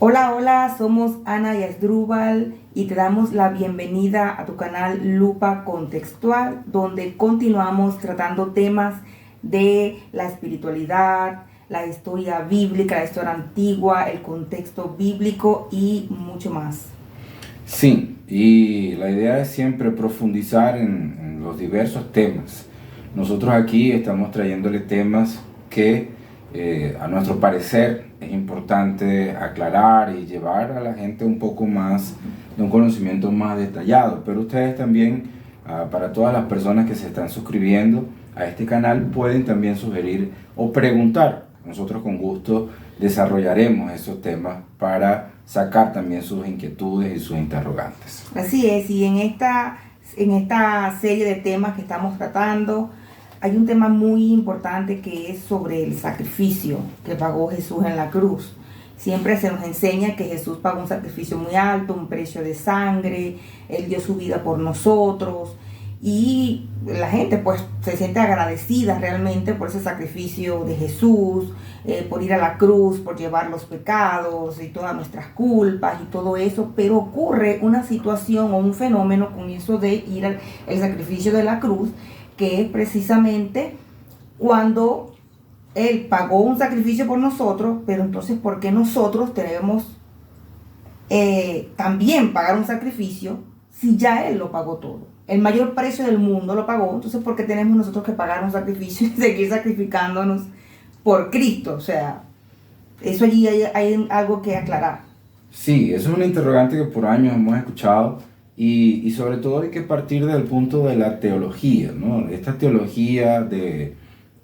Hola, hola, somos Ana y Asdrúbal y te damos la bienvenida a tu canal Lupa Contextual, donde continuamos tratando temas de la espiritualidad, la historia bíblica, la historia antigua, el contexto bíblico y mucho más. Sí, y la idea es siempre profundizar en los diversos temas. Nosotros aquí estamos trayéndole temas que a nuestro parecer es importante aclarar y llevar a la gente un poco más de un conocimiento más detallado, pero ustedes también, para todas las personas que se están suscribiendo a este canal, pueden también sugerir o preguntar. Nosotros con gusto desarrollaremos esos temas para sacar también sus inquietudes y sus interrogantes. Así es, y en esta serie de temas que estamos tratando, hay un tema muy importante que es sobre el sacrificio que pagó Jesús en la cruz. Siempre se nos enseña que Jesús pagó un sacrificio muy alto, un precio de sangre, Él dio su vida por nosotros y la gente pues se siente agradecida realmente por ese sacrificio de Jesús, por ir a la cruz, por llevar los pecados y todas nuestras culpas y todo eso, pero ocurre una situación o un fenómeno con eso de ir al el sacrificio de la cruz, que es precisamente cuando Él pagó un sacrificio por nosotros, pero entonces ¿por qué nosotros tenemos también pagar un sacrificio si ya Él lo pagó todo? El mayor precio del mundo lo pagó, entonces ¿por qué tenemos nosotros que pagar un sacrificio y seguir sacrificándonos por Cristo? O sea, eso allí hay algo que aclarar. Sí, eso es una interrogante que por años hemos escuchado y sobre todo hay que partir del punto de la teología, ¿no? Esta teología de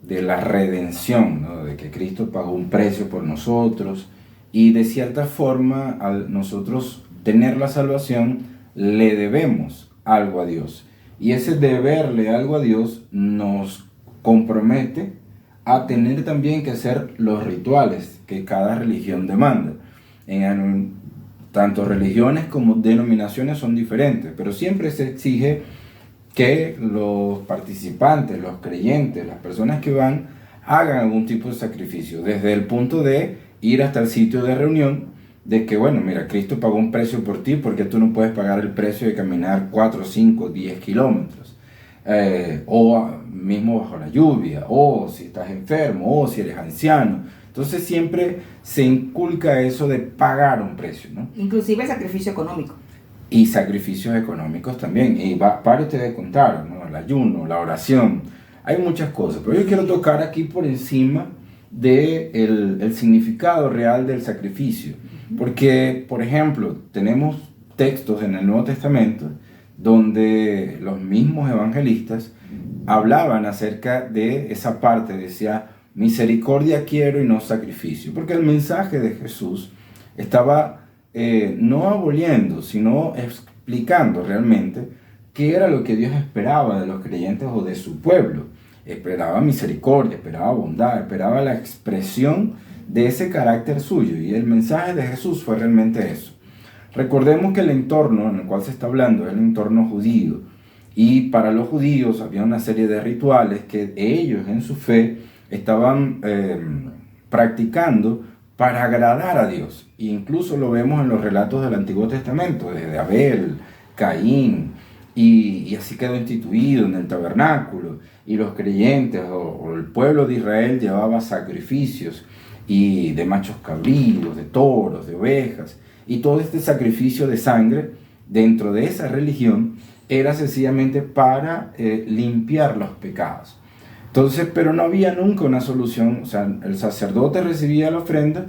la redención, ¿no? De que Cristo pagó un precio por nosotros y de cierta forma al nosotros tener la salvación le debemos algo a Dios. Y ese deberle algo a Dios nos compromete a tener también que hacer los rituales que cada religión demanda. Tanto religiones como denominaciones son diferentes, pero siempre se exige que los participantes, los creyentes, las personas que van, hagan algún tipo de sacrificio, desde el punto de ir hasta el sitio de reunión, de que, bueno, mira, Cristo pagó un precio por ti, porque tú no puedes pagar el precio de caminar 4, 5, 10 kilómetros, o mismo bajo la lluvia, o si estás enfermo, o si eres anciano. Entonces siempre se inculca eso de pagar un precio, ¿no? Inclusive el sacrificio económico. Y sacrificios económicos también. Y para ustedes contar, ¿no? El ayuno, la oración, hay muchas cosas. Pero yo quiero tocar aquí por encima el significado real del sacrificio. Porque, por ejemplo, tenemos textos en el Nuevo Testamento donde los mismos evangelistas hablaban acerca de esa parte, decía, misericordia quiero y no sacrificio, porque el mensaje de Jesús estaba no aboliendo, sino explicando realmente qué era lo que Dios esperaba de los creyentes o de su pueblo. Esperaba misericordia, esperaba bondad, esperaba la expresión de ese carácter suyo, y el mensaje de Jesús fue realmente eso. Recordemos que el entorno en el cual se está hablando es el entorno judío, y para los judíos había una serie de rituales que ellos en su fe estaban practicando para agradar a Dios. E incluso lo vemos en los relatos del Antiguo Testamento, desde Abel, Caín, y así quedó instituido en el tabernáculo. Y los creyentes o el pueblo de Israel llevaba sacrificios y de machos cabríos, de toros, de ovejas. Y todo este sacrificio de sangre dentro de esa religión era sencillamente para limpiar los pecados. Entonces, pero no había nunca una solución, o sea, el sacerdote recibía la ofrenda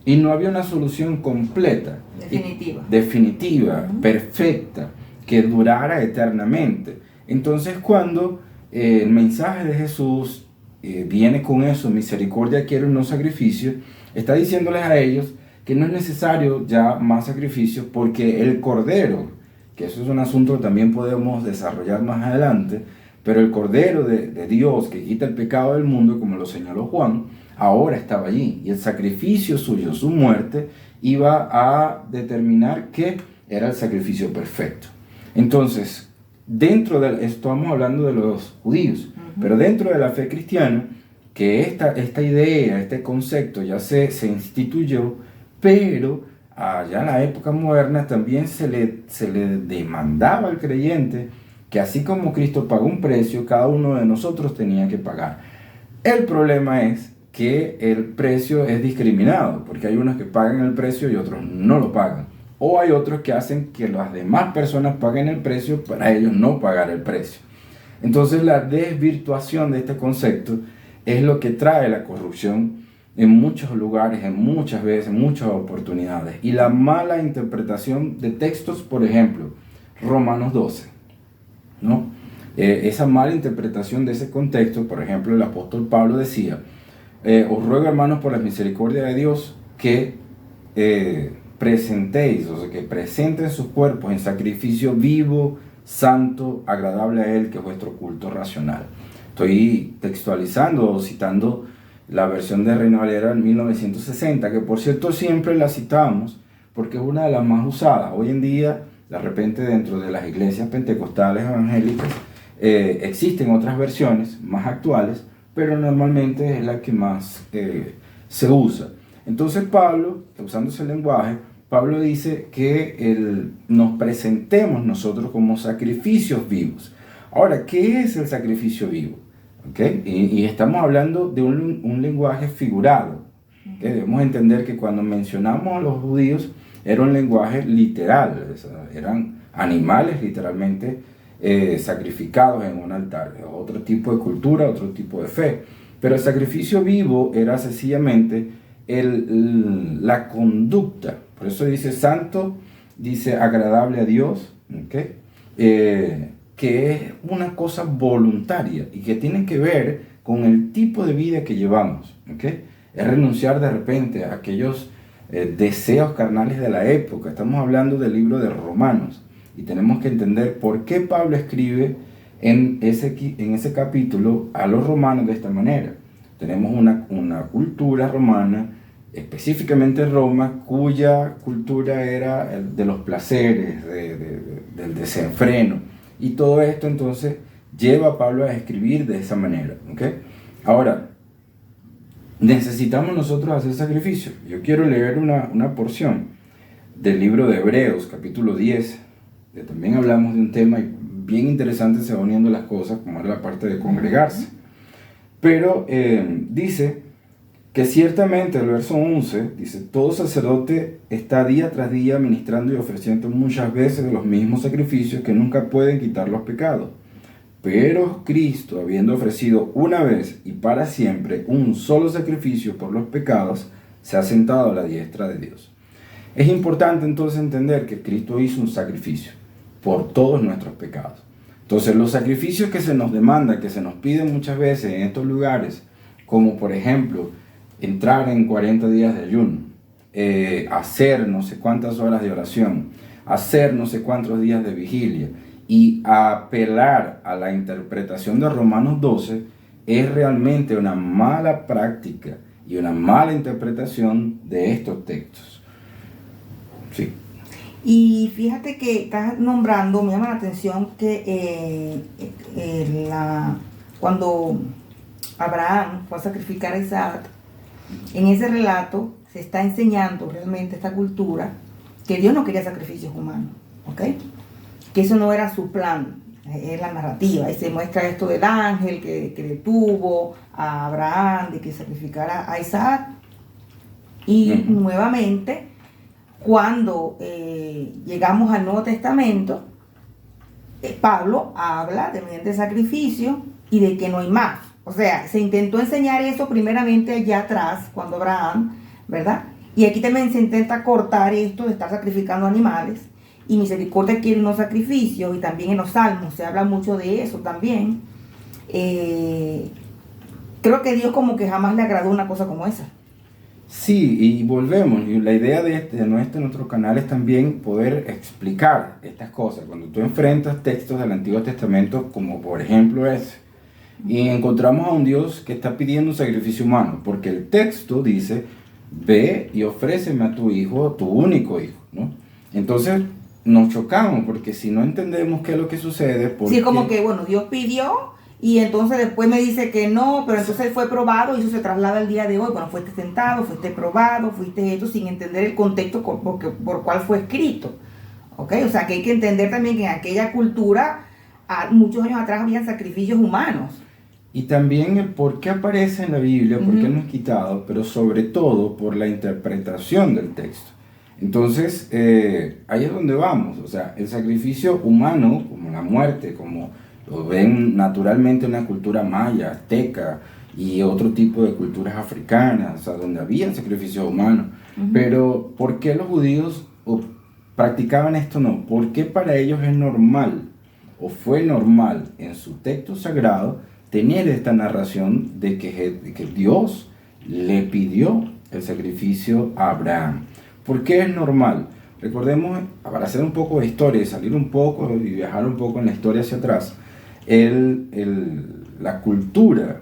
y no había una solución completa, definitiva, perfecta, que durara eternamente. Entonces, cuando el mensaje de Jesús viene con eso, misericordia quiero y no sacrificio, está diciéndoles a ellos que no es necesario ya más sacrificios, porque el Cordero, que eso es un asunto que también podemos desarrollar más adelante, pero el Cordero de Dios que quita el pecado del mundo, como lo señaló Juan, ahora estaba allí. Y el sacrificio suyo, su muerte, iba a determinar que era el sacrificio perfecto. Entonces, estamos hablando de los judíos, pero dentro de la fe cristiana, que esta idea, este concepto ya se instituyó, pero allá en la época moderna también se le demandaba al creyente que así como Cristo pagó un precio, cada uno de nosotros tenía que pagar. El problema es que el precio es discriminado, porque hay unos que pagan el precio y otros no lo pagan. O hay otros que hacen que las demás personas paguen el precio para ellos no pagar el precio. Entonces la desvirtuación de este concepto es lo que trae la corrupción en muchos lugares, en muchas veces, en muchas oportunidades. Y la mala interpretación de textos, por ejemplo, Romanos 12, ¿no? Esa mala interpretación de ese contexto, por ejemplo, el apóstol Pablo decía, os ruego, hermanos, por la misericordia de Dios, que presentéis, o sea, que presenten sus cuerpos en sacrificio vivo, santo, agradable a Él, que es vuestro culto racional. Estoy textualizando o citando la versión de Reina Valera en 1960, que por cierto siempre la citamos porque es una de las más usadas. Hoy en día, de repente dentro de las iglesias pentecostales evangélicas, existen otras versiones más actuales, pero normalmente es la que más se usa. Entonces Pablo, usando ese lenguaje, Pablo dice que nos presentemos nosotros como sacrificios vivos. Ahora, ¿qué es el sacrificio vivo? ¿Okay? Y estamos hablando de un lenguaje figurado. ¿Okay? Debemos entender que cuando mencionamos a los judíos era un lenguaje literal, o sea, eran animales literalmente sacrificados en un altar, otro tipo de cultura, otro tipo de fe. Pero el sacrificio vivo era sencillamente la conducta. Por eso dice santo, dice agradable a Dios, ¿okay? Que es una cosa voluntaria y que tiene que ver con el tipo de vida que llevamos, ¿okay? Es renunciar de repente a aquellos deseos carnales de la época. Estamos hablando del libro de Romanos y tenemos que entender por qué Pablo escribe en ese capítulo a los romanos de esta manera. Tenemos una cultura romana, específicamente Roma, cuya cultura era de los placeres, del desenfreno. Y todo esto entonces lleva a Pablo a escribir de esa manera, ¿okay? Ahora, necesitamos nosotros hacer sacrificio. Yo quiero leer una porción del libro de Hebreos, capítulo 10, que también hablamos de un tema bien interesante, se van uniendo las cosas, como era la parte de congregarse. Pero dice que ciertamente, el verso 11, dice, todo sacerdote está día tras día ministrando y ofreciendo muchas veces los mismos sacrificios que nunca pueden quitar los pecados. Pero Cristo, habiendo ofrecido una vez y para siempre un solo sacrificio por los pecados, se ha sentado a la diestra de Dios. Es importante entonces entender que Cristo hizo un sacrificio por todos nuestros pecados. Entonces los sacrificios que se nos demandan, que se nos piden muchas veces en estos lugares, como por ejemplo entrar en 40 días de ayuno, hacer no sé cuántas horas de oración, hacer no sé cuántos días de vigilia y apelar a la interpretación de Romanos 12 es realmente una mala práctica y una mala interpretación de estos textos. Sí. Y fíjate que estás nombrando, me llama la atención que cuando Abraham fue a sacrificar a Isaac, en ese relato se está enseñando realmente esta cultura que Dios no quería sacrificios humanos, ¿ok? Que eso no era su plan, es la narrativa. Y se muestra esto del ángel que detuvo a Abraham de que sacrificara a Isaac. Y nuevamente, cuando llegamos al Nuevo Testamento, Pablo habla de mediante sacrificio y de que no hay más. O sea, se intentó enseñar eso primeramente allá atrás, cuando Abraham, ¿verdad? Y aquí también se intenta cortar esto de estar sacrificando animales. Y misericordia quiere unos sacrificios, y también en los salmos se habla mucho de eso también. Creo que Dios como que jamás le agradó una cosa como esa. Sí, y volvemos, y la idea de nuestro canal es también poder explicar estas cosas. Cuando tú enfrentas textos del Antiguo Testamento, como por ejemplo ese, y encontramos a un Dios que está pidiendo un sacrificio humano, porque el texto dice, ve y ofréceme a tu hijo, tu único hijo, ¿no? Entonces nos chocamos, porque si no entendemos qué es lo que sucede... Sí, como que, bueno, Dios pidió y entonces después me dice que no, pero entonces fue probado y eso se traslada al día de hoy. Bueno, fuiste tentado, fuiste probado, fuiste esto, sin entender el contexto por cual fue escrito. ¿Ok? O sea, que hay que entender también que en aquella cultura, muchos años atrás, habían sacrificios humanos. Y también el por qué aparece en la Biblia, por qué no es quitado, pero sobre todo por la interpretación del texto. Entonces, ahí es donde vamos. O sea, el sacrificio humano, como la muerte, como lo ven naturalmente en la cultura maya, azteca y otro tipo de culturas africanas, o sea, donde había sacrificios humanos. Pero, ¿por qué los judíos practicaban esto? No, porque para ellos es normal, o fue normal en su texto sagrado, tener esta narración de que Dios le pidió el sacrificio a Abraham. ¿Por qué es normal? Recordemos, para hacer un poco de historia y salir un poco y viajar un poco en la historia hacia atrás, la cultura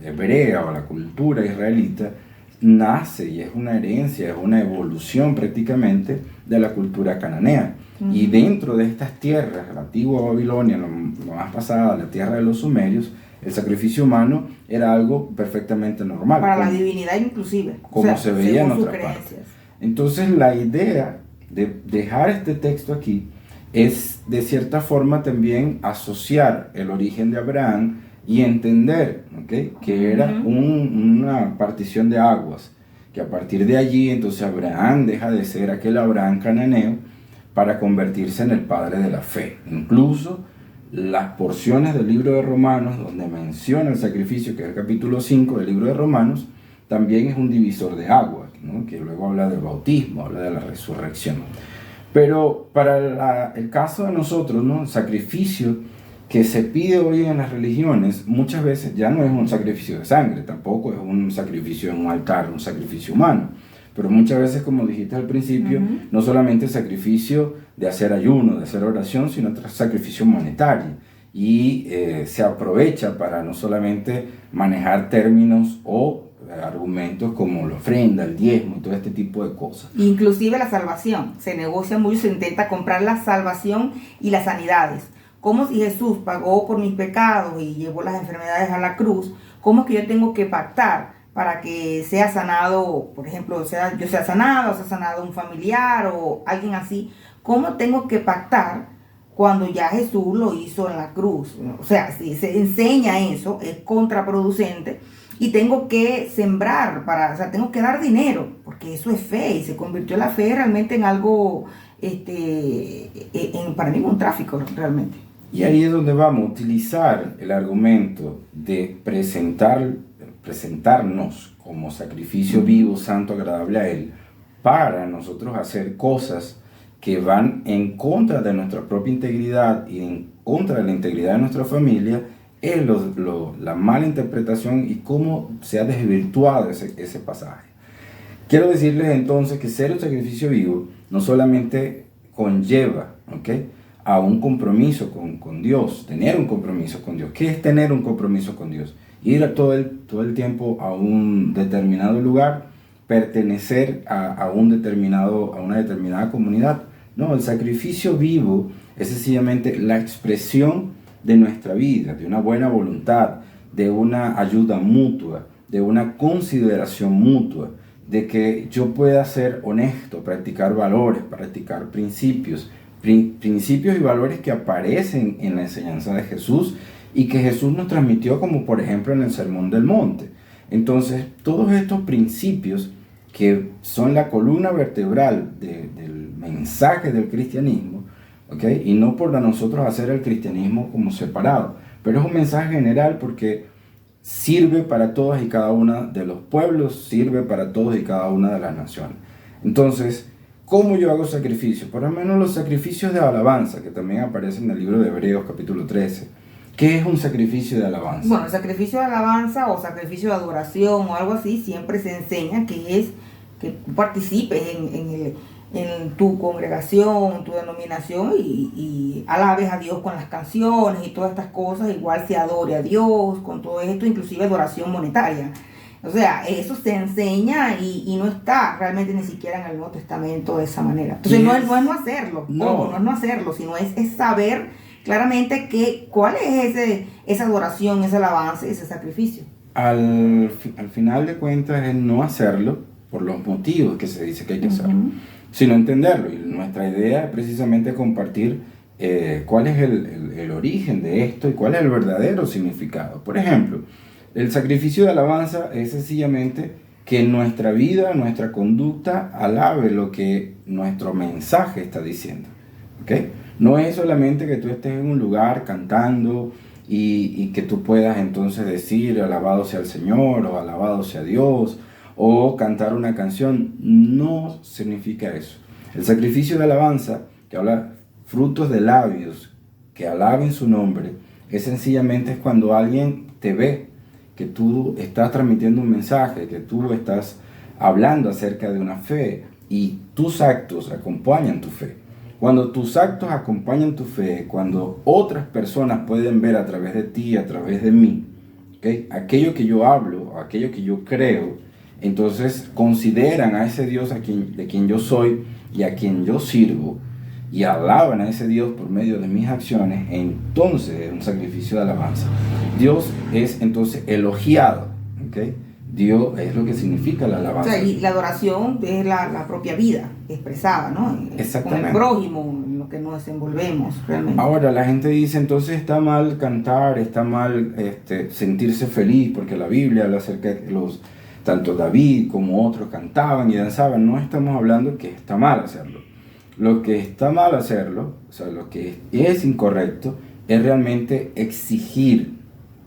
hebrea o la cultura israelita nace y es una herencia, es una evolución prácticamente de la cultura cananea. Y dentro de estas tierras, la antigua Babilonia, lo más pasada, la tierra de los sumerios, el sacrificio humano era algo perfectamente normal. Para la divinidad inclusive. Como se veía en otra parte. Entonces la idea de dejar este texto aquí es de cierta forma también asociar el origen de Abraham y entender, ¿okay?, que era una partición de aguas, que a partir de allí entonces Abraham deja de ser aquel Abraham cananeo para convertirse en el padre de la fe. Incluso las porciones del libro de Romanos donde menciona el sacrificio, que es el capítulo 5 del libro de Romanos, también es un divisor de aguas, ¿no?, que luego habla del bautismo, habla de la resurrección. Pero para el caso de nosotros, ¿no?, el sacrificio que se pide hoy en las religiones muchas veces ya no es un sacrificio de sangre, tampoco es un sacrificio en un altar, un sacrificio humano. Pero muchas veces, como dijiste al principio, no solamente el sacrificio de hacer ayuno, de hacer oración, sino otro sacrificio monetario. Y se aprovecha para no solamente manejar términos o argumentos como la ofrenda, el diezmo y todo este tipo de cosas. Inclusive la salvación. Se negocia mucho, se intenta comprar la salvación y las sanidades. Como si Jesús pagó por mis pecados y llevó las enfermedades a la cruz, ¿cómo es que yo tengo que pactar para que sea sanado, por ejemplo, yo sea sanado, o sea sanado un familiar o alguien así? ¿Cómo tengo que pactar cuando ya Jesús lo hizo en la cruz? O sea, si se enseña eso, es contraproducente y tengo que sembrar, o sea, tengo que dar dinero, porque eso es fe y se convirtió la fe realmente en algo, para mí un tráfico realmente. Y ahí es donde vamos a utilizar el argumento de presentarnos como sacrificio vivo, santo, agradable a Él, para nosotros hacer cosas que van en contra de nuestra propia integridad y en contra de la integridad de nuestra familia, es la mala interpretación y cómo se ha desvirtuado ese pasaje. Quiero decirles entonces que ser un sacrificio vivo no solamente conlleva, ¿okay?, a un compromiso con Dios, tener un compromiso con Dios. ¿Qué es tener un compromiso con Dios? Ir todo el tiempo a un determinado lugar, pertenecer a una determinada comunidad. No, el sacrificio vivo es sencillamente la expresión de nuestra vida, de una buena voluntad, de una ayuda mutua, de una consideración mutua, de que yo pueda ser honesto, practicar valores, practicar principios y valores que aparecen en la enseñanza de Jesús y que Jesús nos transmitió, como por ejemplo en el Sermón del Monte. Entonces, todos estos principios que son la columna vertebral del mensaje del cristianismo, ¿okay?, y no por nosotros hacer el cristianismo como separado, pero es un mensaje general porque sirve para todos y cada uno de los pueblos, sirve para todos y cada una de las naciones. Entonces, ¿cómo yo hago sacrificios? Por lo menos los sacrificios de alabanza, que también aparecen en el libro de Hebreos capítulo 13. ¿Qué es un sacrificio de alabanza? Bueno, el sacrificio de alabanza o sacrificio de adoración o algo así, siempre se enseña que es que tú participes en tu congregación, en tu denominación y alabes a Dios con las canciones y todas estas cosas, igual se adore a Dios con todo esto, inclusive adoración monetaria. O sea, eso se enseña y no está realmente ni siquiera en el Nuevo Testamento de esa manera. Entonces no es no hacerlo, no es no hacerlo, sino es saber claramente cuál es esa adoración, esa alabanza, ese sacrificio. Al final de cuentas es no hacerlo por los motivos que se dice que hay que hacerlo, sino entenderlo. Y nuestra idea es precisamente compartir cuál es el origen de esto y cuál es el verdadero significado. Por ejemplo, el sacrificio de alabanza es sencillamente que nuestra vida, nuestra conducta alabe lo que nuestro mensaje está diciendo. ¿Okay? No es solamente que tú estés en un lugar cantando y que tú puedas entonces decir alabado sea el Señor o alabado sea Dios o cantar una canción. No significa eso. El sacrificio de alabanza, que habla frutos de labios que alaben su nombre, es sencillamente cuando alguien te ve que tú estás transmitiendo un mensaje, que tú estás hablando acerca de una fe y tus actos acompañan tu fe. Cuando tus actos acompañan tu fe, cuando otras personas pueden ver a través de ti, a través de mí, ¿okay? Aquello que yo hablo, aquello que yo creo, entonces consideran a ese Dios de quien yo soy y a quien yo sirvo y alaban a ese Dios por medio de mis acciones, entonces es un sacrificio de alabanza. Dios es entonces elogiado, ¿okay? Dios es lo que significa la alabanza. O sea, y la adoración es la propia vida expresada, ¿no? Exactamente. Con el prójimo, en lo que nos desenvolvemos realmente. Ahora, la gente dice, entonces está mal cantar, está mal sentirse feliz, porque la Biblia habla acerca de que tanto David como otros cantaban y danzaban. No estamos hablando que está mal hacerlo. Lo que está mal hacerlo, o sea, lo que es incorrecto, es realmente exigir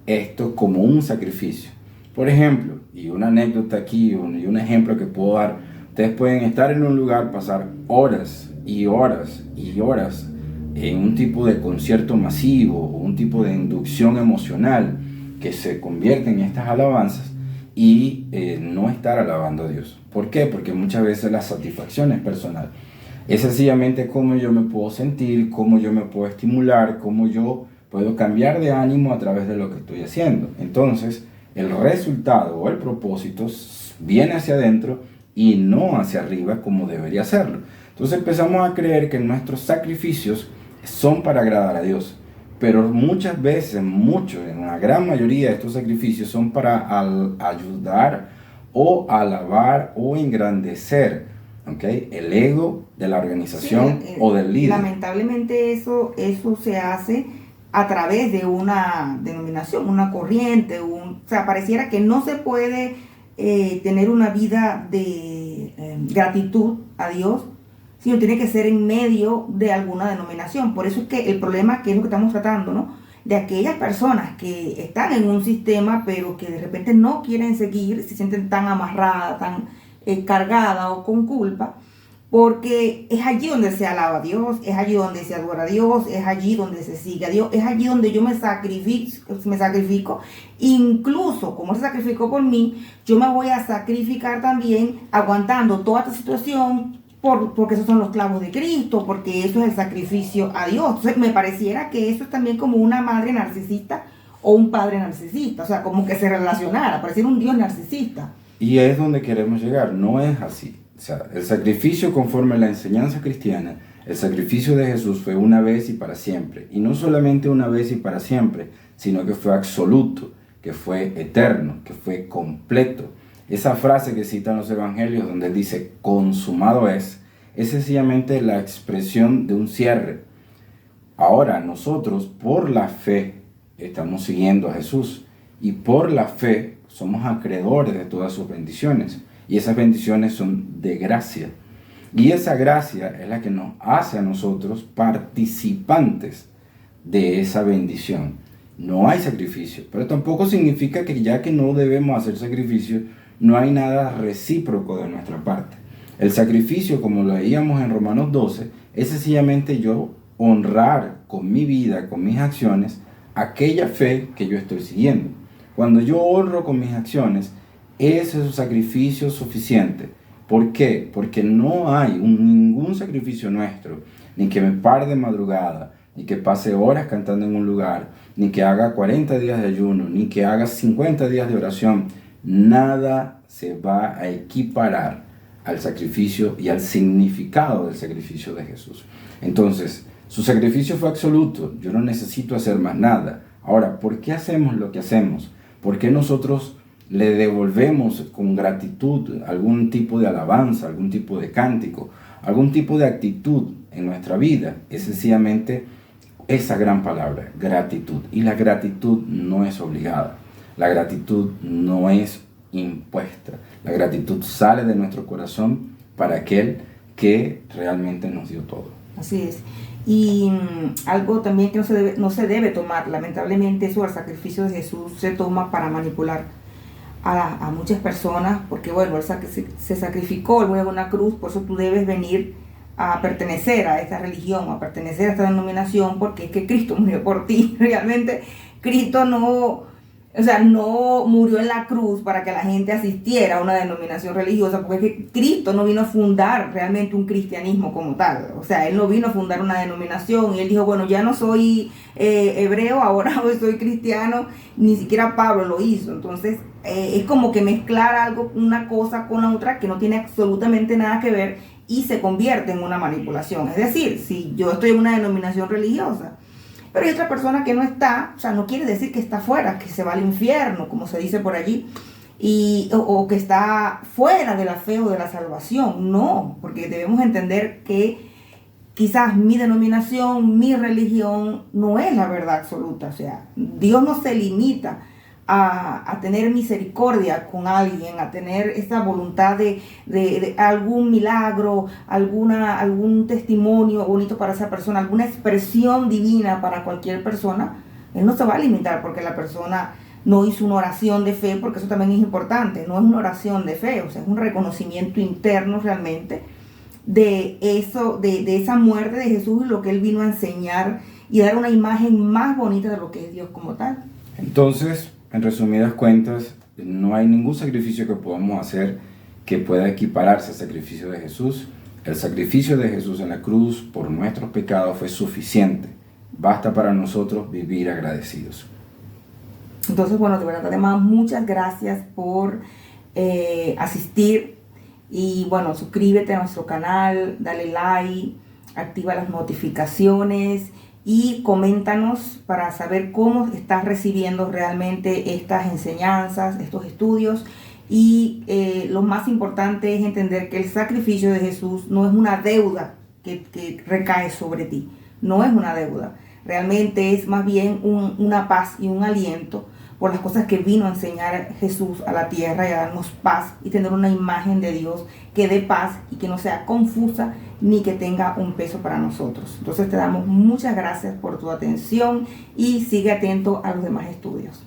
esto como un sacrificio. Por ejemplo, y una anécdota aquí, y un ejemplo que puedo dar, ustedes pueden estar en un lugar, pasar horas y horas y horas en un tipo de concierto masivo o un tipo de inducción emocional que se convierte en estas alabanzas y no estar alabando a Dios. ¿Por qué? Porque muchas veces la satisfacción es personal. Es sencillamente cómo yo me puedo sentir, cómo yo me puedo estimular, cómo yo puedo cambiar de ánimo a través de lo que estoy haciendo. Entonces, el resultado o el propósito viene hacia adentro y no hacia arriba como debería serlo. Entonces empezamos a creer que nuestros sacrificios son para agradar a Dios. Pero muchas veces, en una gran mayoría de estos sacrificios son para ayudar o alabar o engrandecer, ¿okay? El ego de la organización o del líder. Lamentablemente eso se hace a través de una denominación, una corriente, o sea, pareciera que no se puede tener una vida de gratitud a Dios, sino tiene que ser en medio de alguna denominación. Por eso es que el problema, que es lo que estamos tratando, ¿no? De aquellas personas que están en un sistema, pero que de repente no quieren seguir, se sienten tan amarradas, tan cargadas o con culpa, porque es allí donde se alaba a Dios, es allí donde se adora a Dios, es allí donde se sigue a Dios, es allí donde yo me sacrifico, incluso como se sacrificó por mí, yo me voy a sacrificar también aguantando toda esta situación, porque esos son los clavos de Cristo, porque eso es el sacrificio a Dios. Entonces me pareciera que eso es también como una madre narcisista o un padre narcisista, o sea, como que se relacionara, pareciera un Dios narcisista. Y es donde queremos llegar, no es así. O sea, el sacrificio conforme a la enseñanza cristiana, el sacrificio de Jesús fue una vez y para siempre. Y no solamente una vez y para siempre, sino que fue absoluto, que fue eterno, que fue completo. Esa frase que citan los evangelios donde dice consumado es sencillamente la expresión de un cierre. Ahora nosotros por la fe estamos siguiendo a Jesús y por la fe somos acreedores de todas sus bendiciones. Y esas bendiciones son de gracia. Y esa gracia es la que nos hace a nosotros participantes de esa bendición. No hay sacrificio, pero tampoco significa que ya que no debemos hacer sacrificio, no hay nada recíproco de nuestra parte. El sacrificio, como lo leíamos en Romanos 12, es sencillamente yo honrar con mi vida, con mis acciones, aquella fe que yo estoy siguiendo. Cuando yo honro con mis acciones, ese es un sacrificio suficiente. ¿Por qué? Porque no hay ningún sacrificio nuestro, ni que me pare de madrugada, ni que pase horas cantando en un lugar, ni que haga 40 días de ayuno, ni que haga 50 días de oración. Nada se va a equiparar al sacrificio y al significado del sacrificio de Jesús. Entonces, Su sacrificio fue absoluto, yo no necesito hacer más nada. Ahora, ¿por qué hacemos lo que hacemos? ¿Por qué nosotros le devolvemos con gratitud algún tipo de alabanza, algún tipo de cántico, algún tipo de actitud en nuestra vida? Es sencillamente esa gran palabra, gratitud. Y la gratitud no es obligada, la gratitud no es impuesta, la gratitud sale de nuestro corazón para aquel que realmente nos dio todo. Así es. Y algo también que no se debe tomar, lamentablemente eso, el sacrificio de Jesús se toma para manipular a muchas personas, porque bueno, Él se sacrificó, Él murió en una cruz, por eso tú debes venir a pertenecer a esta religión, a pertenecer a esta denominación, porque es que Cristo murió por ti. Realmente Cristo no murió en la cruz para que la gente asistiera a una denominación religiosa, porque es que Cristo no vino a fundar realmente un cristianismo como tal. O sea, Él no vino a fundar una denominación y Él dijo, bueno, ya no soy hebreo, ahora soy cristiano. Ni siquiera Pablo lo hizo. Entonces, es como que mezclar una cosa con la otra que no tiene absolutamente nada que ver y se convierte en una manipulación. Es decir, si yo estoy en una denominación religiosa, pero hay otra persona que no está, o sea, no quiere decir que está fuera, que se va al infierno, como se dice por allí, o que está fuera de la fe o de la salvación. No, porque debemos entender que quizás mi denominación, mi religión, no es la verdad absoluta. O sea, Dios no se limita a tener misericordia con alguien, a tener esta voluntad de algún milagro, algún testimonio bonito para esa persona, alguna expresión divina para cualquier persona. Él no se va a limitar porque la persona no hizo una oración de fe, porque eso también es importante. No es una oración de fe, o sea, es un reconocimiento interno realmente de eso, de esa muerte de Jesús y lo que Él vino a enseñar y dar una imagen más bonita de lo que es Dios como tal. Entonces, en resumidas cuentas, no hay ningún sacrificio que podamos hacer que pueda equipararse al sacrificio de Jesús. El sacrificio de Jesús en la cruz por nuestros pecados fue suficiente. Basta para nosotros vivir agradecidos. Entonces, bueno, de verdad, además, muchas gracias por asistir. Y bueno, suscríbete a nuestro canal, dale like, activa las notificaciones y coméntanos para saber cómo estás recibiendo realmente estas enseñanzas, estos estudios. Y lo más importante es entender que el sacrificio de Jesús no es una deuda que recae sobre ti. No es una deuda. Realmente es más bien una paz y un aliento por las cosas que vino a enseñar Jesús a la tierra y a darnos paz y tener una imagen de Dios que dé paz y que no sea confusa ni que tenga un peso para nosotros. Entonces te damos muchas gracias por tu atención y sigue atento a los demás estudios.